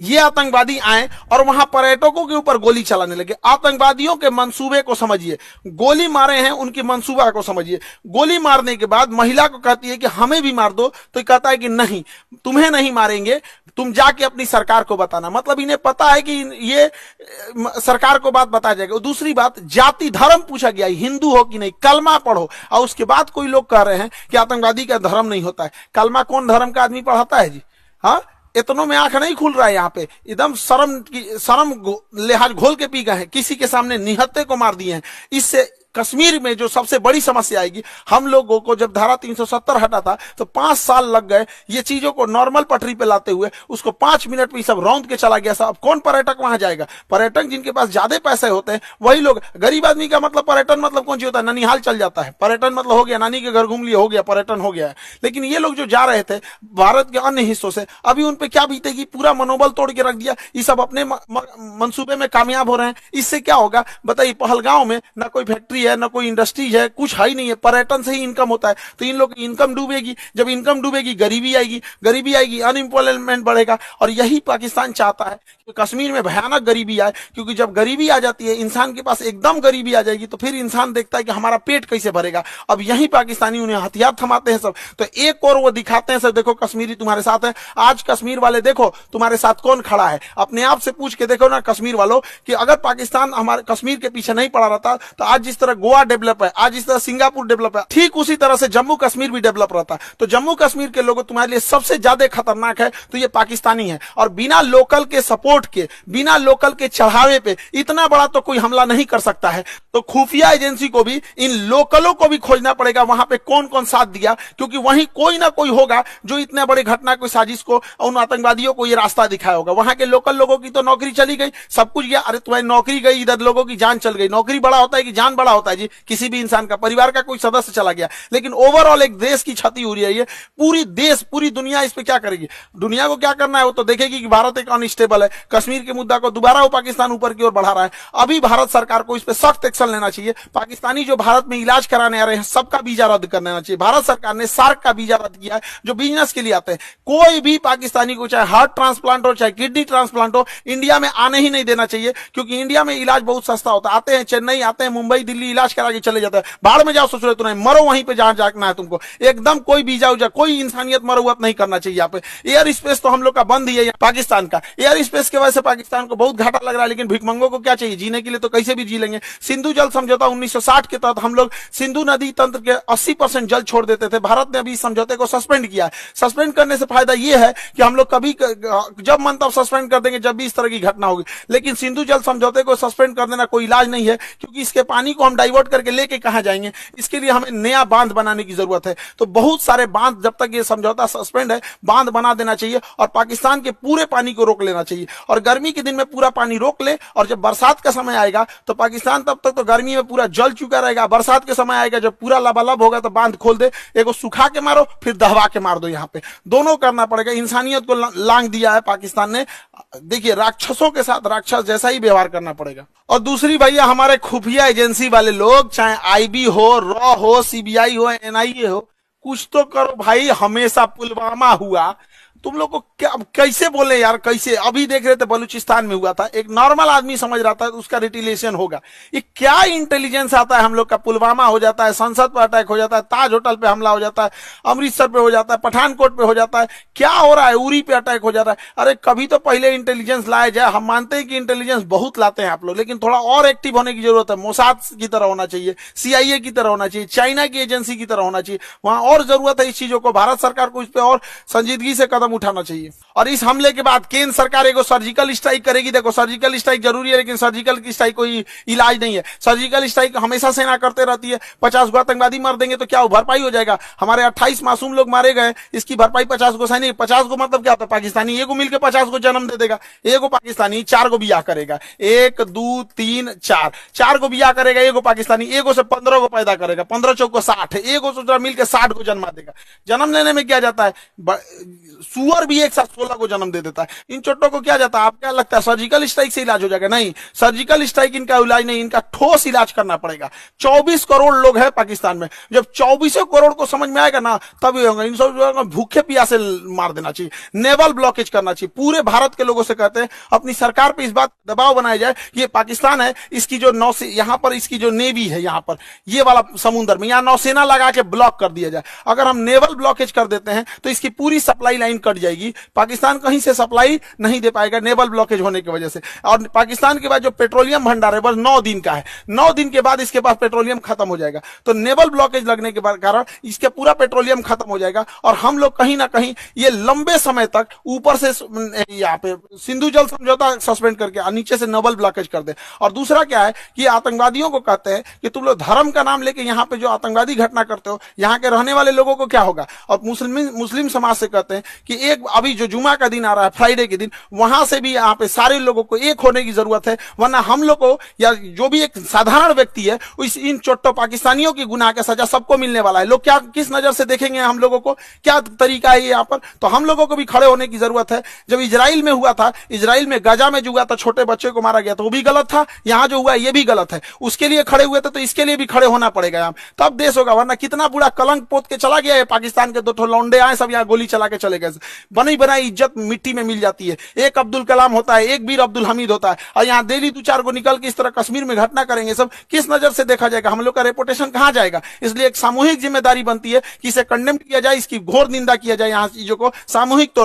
ये आतंकवादी आए और वहां पर्यटकों के ऊपर गोली चलाने लगे। आतंकवादियों के मंसूबे को समझिए, गोली मारे हैं उनके मंसूबा को समझिए। गोली मारने के बाद महिला को कहती है कि हमें भी मार दो, तो कहता है कि नहीं, तुम्हें नहीं मारेंगे, तुम जाके अपनी सरकार को बताना। मतलब इन्हें पता है कि ये सरकार को बात बताया जाएगा। दूसरी बात, जाति धर्म पूछा गया, हिंदू हो कि नहीं, कलमा पढ़ो। और उसके बाद कोई लोग कह रहे हैं कि आतंकवादी का धर्म नहीं होता है। कलमा कौन धर्म का आदमी पढ़ाता है जी? हाँ, इतनों में आंख नहीं खुल रहा है। यहाँ पे एकदम शर्म लिहाज घोल के पी गए हैं, किसी के सामने निहत्थे को मार दिए हैं। इससे कश्मीर में जो सबसे बड़ी समस्या आएगी, हम लोगों को जब धारा 370 हटा था तो 5 साल लग गए ये चीजों को नॉर्मल पटरी पे लाते हुए। उसको 5 मिनट में सब रौंद के चला गया। सब कौन पर्यटक वहां जाएगा? पर्यटक जिनके पास ज्यादा पैसे होते हैं वही लोग। गरीब आदमी का मतलब पर्यटन मतलब कौन सी होता है? ननिहाल चल जाता है, पर्यटन मतलब हो गया नानी के घर घूम लिया, हो गया पर्यटन हो गया है। लेकिन ये लोग जो जा रहे थे भारत के अन्य हिस्सों से, अभी उन पे क्या बीतेगी? पूरा मनोबल तोड़ के रख दिया। ये सब अपने मंसूबे में कामयाब हो रहे हैं। इससे क्या होगा बताइए? पहलगांव में ना कोई फैक्ट्री है, ना कोई इंडस्ट्री है, कुछ है ही नहीं है। पर्यटन से ही इनकम होता है। तो इन लोग की इनकम डूबेगी। जब इनकम डूबेगी गरीबी आएगी, अनएम्प्लॉयमेंट बढ़ेगा। और यही पाकिस्तान चाहता है कि कश्मीर में भयानक गरीबी आए, क्योंकि जब गरीबी आ जाती है, इंसान के पास एकदम गरीबी आ जाएगी, तो फिर इंसान देखता है कि हमारा पेट कैसे भरेगा। अब यही पाकिस्तानी उन्हें हथियार थमाते हैं सब। तो एक और वो दिखाते हैं सब, देखो कश्मीरी तुम्हारे साथ है। आज कश्मीर वाले देखो तुम्हारे साथ कौन खड़ा है। अपने आप से पूछ के देखो ना कश्मीर वालों, कि अगर पाकिस्तान हमारे कश्मीर के पीछे नहीं पड़ा रहता, तो आज जिस तरह गोवा डेवलप है, आज इस तरह सिंगापुर डेवलप है, ठीक उसी तरह से जम्मू कश्मीर भी डेवलप रहता। तो जम्मू कश्मीर के लोगों तुम्हारे लिए सबसे ज्यादा खतरनाक है तो ये पाकिस्तानी है। और बिना लोकल के सपोर्ट के, बिना लोकल के चढ़ावे पे इतना बड़ा तो कोई हमला नहीं कर सकता है। तो खुफिया एजेंसी को भी इन लोकलों को भी खोजना पड़ेगा, वहां पे कौन कौन साथ दिया, क्योंकि वहीं कोई ना कोई होगा जो इतने बड़े घटना को, साजिश को, उन आतंकवादियों को ये रास्ता दिखाया होगा। वहां के लोकल लोगों की तो नौकरी चली गई, सब कुछ गया। अरे तुम्हारी नौकरी गई, इधर लोगों की जान चल गई। नौकरी बड़ा होता है कि जान बड़ा होता है जी? किसी भी इंसान का, परिवार का कोई सदस्य चला गया, लेकिन ओवरऑल एक देश की क्षति हो रही है। ये पूरी देश, पूरी दुनिया इस पे क्या करेगी? दुनिया को क्या करना है? वो तो देखेगी कि भारत एक अनस्टेबल है। कश्मीर के मुद्दा को दोबारा वो पाकिस्तान ऊपर की ओर बढ़ा रहा है। अभी भारत सरकार को इस पे सख्त एक्शन लेना चाहिए। पाकिस्तानी जो भारत में इलाज कराने आ रहे हैं, सबका वीजा रद्द कर देना चाहिए। भारत सरकार ने सार्क का वीजा रद्द किया है, जो बिजनेस के लिए आते हैं। कोई भी पाकिस्तानी को, चाहे हार्ट ट्रांसप्लांट हो, चाहे किडनी ट्रांसप्लांट हो, इंडिया में आने ही नहीं देना चाहिए, क्योंकि इंडिया में इलाज बहुत सस्ता होता है। आते हैं चेन्नई, आते हैं मुंबई, दिल्ली, इलाज करा के चले जाते हैं। बाहर में जाओ, सोच रहे तो नहीं, मरो वहीं पे जहां जाना है तुमको। एकदम कोई वीजा उजा, कोई इंसानियत मरवत नहीं करना चाहिए। यहाँ पे एयर स्पेस तो हम लोग का बंद ही है, पाकिस्तान का एयर स्पेस की वजह से पाकिस्तान को बहुत घाटा लग रहा है। लेकिन भिखमंगों को क्या चाहिए? जीने के लिए तो कैसे भी जी लेंगे। सिंधु जल समझौता 1960 के तहत हम लोग सिंधु नदी तंत्र के 80% जल छोड़ देते थे। भारत ने अभी समझौते को सस्पेंड किया है। सस्पेंड करने से फायदा यह है कि हम लोग कभी जब मन तब सस्पेंड कर देंगे, जब भी इस तरह की घटना होगी। लेकिन सिंधु जल समझौते को सस्पेंड कर देना कोई इलाज नहीं है, क्योंकि इसके पानी को हम डाइवर्ट करके लेके कहां जाएंगे? इसके लिए हमें नया बांध बनाने की जरूरत है। तो बहुत सारे बांध, जब तक ये समझौता सस्पेंड है, बांध बना देना चाहिए और पाकिस्तान के पूरे पानी को रोक लेना चाहिए। और गर्मी के दिन में पूरा पानी रोक ले, और जब बरसात का समय आएगा तो पाकिस्तान तब तक तो गर्मी में पूरा जल चुका रहेगा। बरसात के समय आएगा जब पूरा लबालब होगा, तो बांध खोल दे, एगो सुखा के मारो, फिर दहवा के मार दो। यहाँ पे दोनों करना पड़ेगा। इंसानियत को लांग दिया है पाकिस्तान ने। देखिए, राक्षसों के साथ राक्षस जैसा ही व्यवहार करना पड़ेगा। और दूसरी भैया, हमारे खुफिया एजेंसी वाले लोग, चाहे आईबी हो, रॉ हो, सीबीआई हो, एनआईए हो, कुछ तो करो भाई। हमेशा पुलवामा हुआ, तुम लोग को क्या, कैसे बोले यार? कैसे? अभी देख रहे थे बलूचिस्तान में हुआ था, एक नॉर्मल आदमी समझ रहा था उसका रिटिलेशन होगा। ये क्या इंटेलिजेंस आता है हम लोग का? पुलवामा हो जाता है, संसद पर अटैक हो जाता है, ताज होटल पे हमला हो जाता है, अमृतसर पे हो जाता है, पठानकोट पे हो जाता है, क्या हो रहा है? उरी पे अटैक हो जाता है। अरे कभी तो पहले इंटेलिजेंस लाया जाए। हम मानते हैं कि इंटेलिजेंस बहुत लाते हैं आप लोग, लेकिन थोड़ा और एक्टिव होने की जरूरत है। मोसाद की तरह होना चाहिए, सीआईए की तरह होना चाहिए, चाइना की एजेंसी की तरह होना चाहिए। वहां और जरूरत है इस चीजों को। भारत सरकार को इस पे और संजीदगी से कदम उठाना चाहिए। और इस हमले के बाद केंद्र सरकार एगो सर्जिकल स्ट्राइक करेगी। देखो, सर्जिकल स्ट्राइक जरूरी है, लेकिन सर्जिकल की स्ट्राइक कोई इलाज नहीं है। सर्जिकल स्ट्राइक हमेशा सेना करते रहती है। 50 गो आतंकवादी मार देंगे तो क्या वो भरपाई हो जाएगा? हमारे 28 मासूम लोग मारे गए, इसकी भरपाई 50 गो सैनिक। 50 गो मतलब क्या होता है? पाकिस्तानी एगो मिलकर 50 गो जन्म दे देगा। एगो पाकिस्तानी 4 गो बियाह करेगा, 1 2 3 4, 4 गो बियाह करेगा एगो पाकिस्तानी। एगो से 15 गो पैदा करेगा, 15 चौको 60, एगो से मिलकर 60 गो जन्मा देगा। जन्म लेने में क्या जाता है? सुअर भी एक साथ 16 को जन्म दे देता है। इन चोटों को क्या जाता है, आप क्या लगता है सर्जिकल स्ट्राइक से इलाज हो जाएगा? नहीं, सर्जिकल स्ट्राइक इनका इलाज नहीं, इनका ठोस इलाज करना पड़ेगा। 24 करोड़ लोग हैं पाकिस्तान में, जब 24 करोड़ को समझ में आएगा ना तब ये होगा। इन सब भूखे प्यासे मार देना चाहिए, नेवल ब्लॉकेज करना चाहिए। पूरे भारत के लोगों से कहते हैं अपनी सरकार पे इस बात दबाव बनाया जाए, ये पाकिस्तान है, इसकी जो नौसे यहाँ पर इसकी जो नेवी है यहाँ पर ये वाला समुद्र में, यहाँ नौसेना लगा के ब्लॉक कर दिया जाए। अगर हम नेवल ब्लॉकेज कर देते हैं तो इसकी पूरी सप्लाई लाइन कट जाएगी, पाकिस्तान कहीं से सप्लाई नहीं दे पाएगा नेवल ब्लॉकेज होने की वजह से। और पाकिस्तान के बाद जो पेट्रोलियम भंडार है बस 9 दिन का है, 9 दिन के बाद इसके पास पेट्रोलियम खत्म हो जाएगा। तो नेवल ब्लॉकेज लगने के कारण इसके पूरा पेट्रोलियम खत्म हो जाएगा और हम लोग कहीं ना कहीं ये लंबे समय तक ऊपर से यहाँ पे सिंधु जल समझौता सस्पेंड करके नीचे से नेवल ब्लॉकेज कर दे। और दूसरा क्या है कि आतंकवादियों को कहते हैं कि तुम लोग धर्म का नाम लेके यहाँ पे जो आतंकवादी घटना करते हो, यहाँ के रहने वाले लोगों को क्या होगा? और मुस्लिम समाज से कहते हैं कि एक अभी जो जुमा का दिन आ रहा है, फ्राइडे के दिन, वहां से भी यहाँ पे सारे लोगों को एक होने की जरूरत है, वरना हम लोग को या जो भी एक साधारण व्यक्ति है इन चोट्टो पाकिस्तानियों की गुनाह का सजा सबको मिलने वाला है। लोग क्या किस नजर से देखेंगे हम लोगों को, क्या तरीका है यहाँ पर? तो हम लोगों को भी खड़े होने की जरूरत है। जब इजराइल में हुआ था, इजराइल में गाजा में जो हुआ था, छोटे बच्चे को मारा गया था, वो भी गलत था। यहाँ जो हुआ ये भी गलत है, उसके लिए खड़े हुए थे तो इसके लिए भी खड़े होना पड़ेगा यहाँ, तब देश होगा। वरना कितना बुरा कलंक पोत के चला गया है पाकिस्तान के। 2 लौंडे आए सब यहाँ गोली चला के चले गए, बनी बनाई इज्जत मिट्टी में मिल जाती है। एक अब्दुल कलाम होता है, एक वीर अब्दुल हमीद होता है, और यहाँ डेली 2-4 को निकल के इस तरह कश्मीर में घटना करेंगे, सब किस नजर से देखा जाएगा? हम लोग का रेपुटेशन कहां जाएगा? इसलिए एक सामूहिक जिम्मेदारी बनती है कि इसे कंडेम किया जाए, इसकी घोर निंदा किया जाए, यहाँ चीजों को सामूहिक तौर पर।